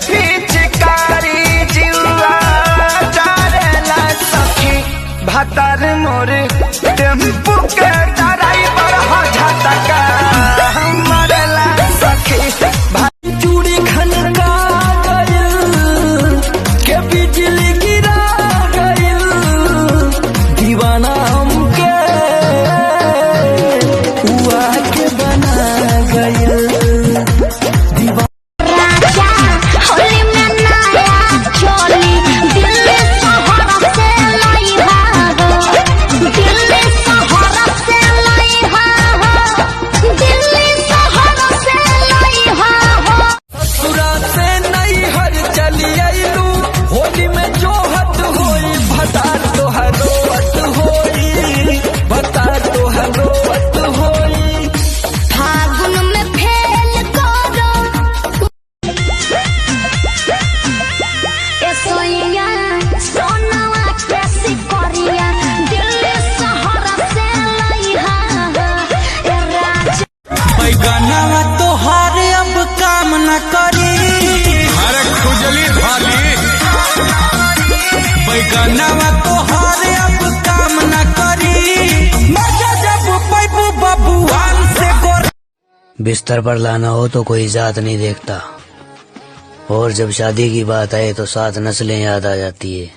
पिचकारी जीवा चारेला सखी भतार मोर टेम्पू के ड्राइवर हो झटका मरेला सखी चूड़ी खनका गइल के बिजली गिरा गइल दीवाना हमके हुआ के बना गइल बैगनवा तोहार अब काम न करी, अरे खुजली भाली। बैगनवा तोहार अब काम न करी, मजा जब पैबू बबुआन से गोर। बिस्तर पर लाना हो तो कोई जात नहीं देखता, और जब शादी की बात आए तो 7 नस्लें याद आ जाती है।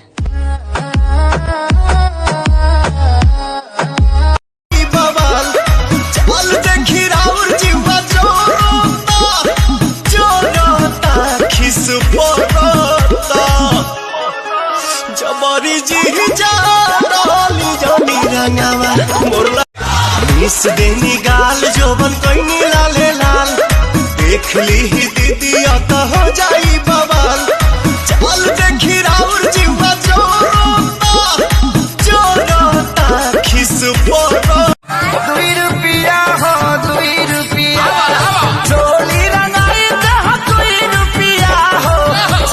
जबरी जी जा मिस देनी गाल जोबन कोई लाले लाल देख ली ही दीदी आता हो जाई बवाल चल देखी राउर जीवा जोरता खिस पोरो 2 रुपया हो 2 रुपया चोली रंगाई दे 2 रुपया हो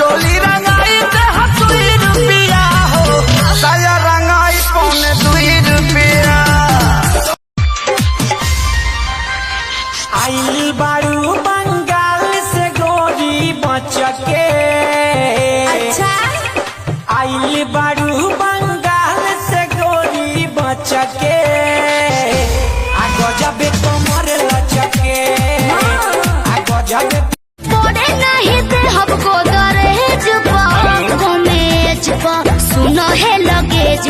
चोली रंगाई दे 2 रुपया हो साया रंगाई पौने 2 रुपया आइल बारू बंगाल से गोरी बचके, अच्छा आइल बारू बंगाल से गोरी बचके, आगो जाबे कमर लचके, आगो जाबे बोले नहीं दे हमको दरहेज कमेज सुनो है लगेज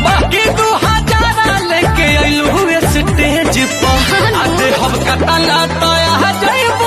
बाकी 2000 लेके आइलू स्टेज पर, आते हम कतला तो आ जाइब